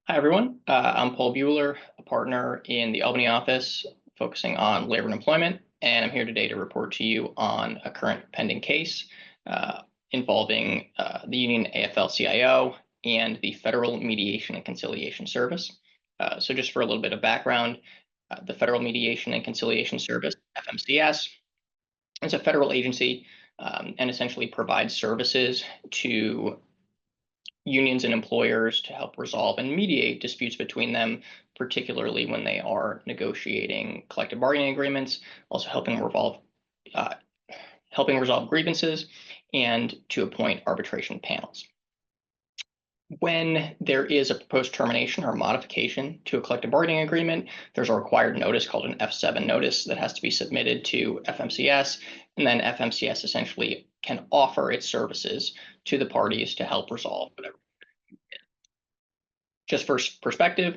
Hi, everyone. I'm Paul Bueller, a partner in the Albany office focusing on labor and employment, and I'm here today to report to you on a current pending case involving the union AFL-CIO and the Federal Mediation and Conciliation Service. So just for a little bit of background, the Federal Mediation and Conciliation Service, FMCS, is a federal agency and essentially provides services to unions and employers to help resolve and mediate disputes between them, particularly when they are negotiating collective bargaining agreements, also uh, helping resolve grievances, and to appoint arbitration panels. When there is a proposed termination or modification to a collective bargaining agreement, there's a required notice called an F7 notice that has to be submitted to FMCS, and then FMCS essentially can offer its services to the parties to help resolve whatever. Just for perspective,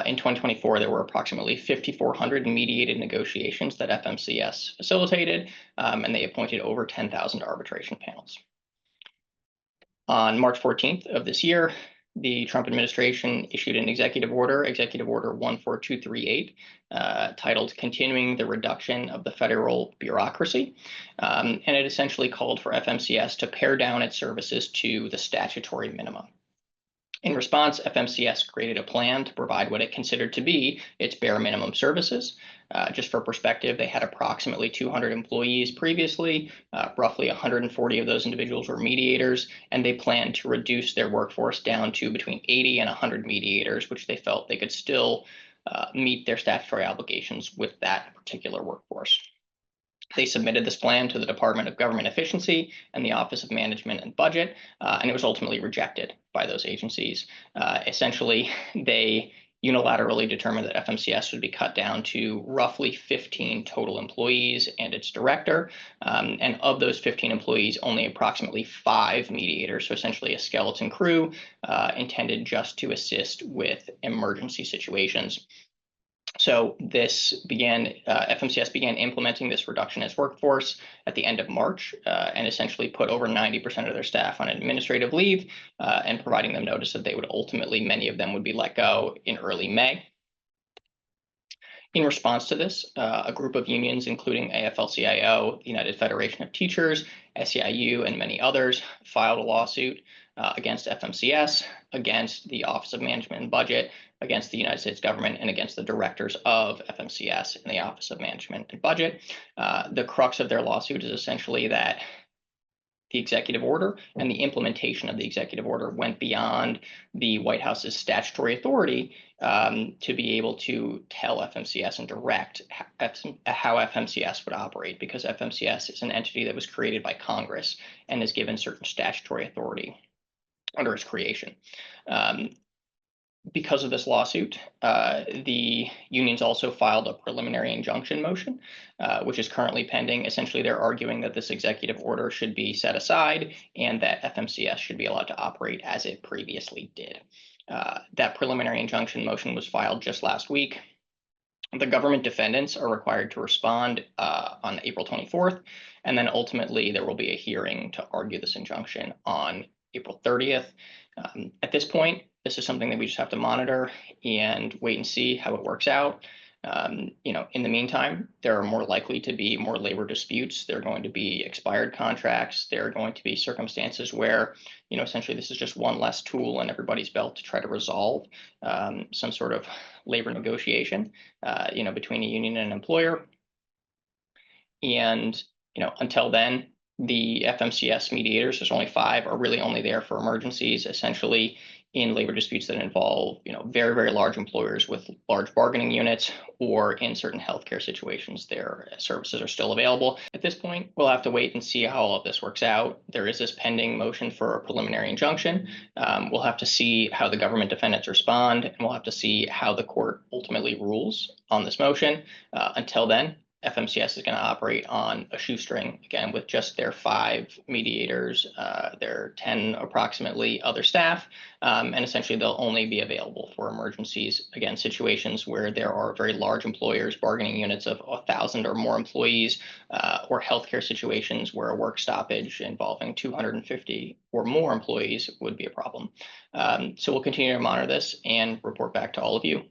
in 2024, there were approximately 5,400 mediated negotiations that FMCS facilitated, and they appointed over 10,000 arbitration panels. On March 14th of this year, the Trump administration issued an executive order, Executive Order 14238, titled Continuing the Reduction of the Federal Bureaucracy. And it essentially called for FMCS to pare down its services to the statutory minimum. In response, FMCS created a plan to provide what it considered to be its bare minimum services. Just for perspective, they had approximately 200 employees previously. Roughly 140 of those individuals were mediators, and they planned to reduce their workforce down to between 80 and 100 mediators, which they felt they could still meet their statutory obligations with that particular workforce. They submitted this plan to the Department of Government Efficiency and the Office of Management and Budget, and it was ultimately rejected by those agencies. Essentially, they unilaterally determined that FMCS would be cut down to roughly 15 total employees and its director. And of those 15 employees, only approximately 5 mediators, so essentially a skeleton crew intended just to assist with emergency situations. So FMCS began implementing this reduction in its workforce at the end of March and essentially put over 90% of their staff on administrative leave and providing them notice that they would ultimately, many of them would be let go in early May. In response to this, a group of unions, including AFL-CIO, the United Federation of Teachers, SEIU, and many others, filed a lawsuit against FMCS, against the Office of Management and Budget, against the United States government, and against the directors of FMCS and the Office of Management and Budget. The crux of their lawsuit is essentially that the executive order and the implementation of the executive order went beyond the White House's statutory authority to be able to tell FMCS and direct how FMCS would operate, because FMCS is an entity that was created by Congress and is given certain statutory authority under its creation. Because of this lawsuit, the unions also filed a preliminary injunction motion, which is currently pending. Essentially, they're arguing that this executive order should be set aside and that FMCS should be allowed to operate as it previously did. That preliminary injunction motion was filed just last week. The government defendants are required to respond on April 24th, and then ultimately there will be a hearing to argue this injunction on April 30th. At this point, this is something that we just have to monitor and wait and see how it works out. In the meantime, there are more likely to be more labor disputes. There are going to be expired contracts. There are going to be circumstances where, essentially this is just one less tool in everybody's belt to try to resolve some sort of labor negotiation, between a union and an employer. And, until then, the FMCS mediators, there's only 5, are really only there for emergencies, essentially in labor disputes that involve, very, very large employers with large bargaining units, or in certain healthcare situations, their services are still available. At this point, we'll have to wait and see how all of this works out. There is this pending motion for a preliminary injunction. We'll have to see how the government defendants respond, and we'll have to see how the court ultimately rules on this motion. Until then, FMCS is going to operate on a shoestring, again, with just their 5 mediators, their 10 approximately other staff, and essentially they'll only be available for emergencies, again, situations where there are very large employers, bargaining units of 1,000 or more employees, or healthcare situations where a work stoppage involving 250 or more employees would be a problem. So we'll continue to monitor this and report back to all of you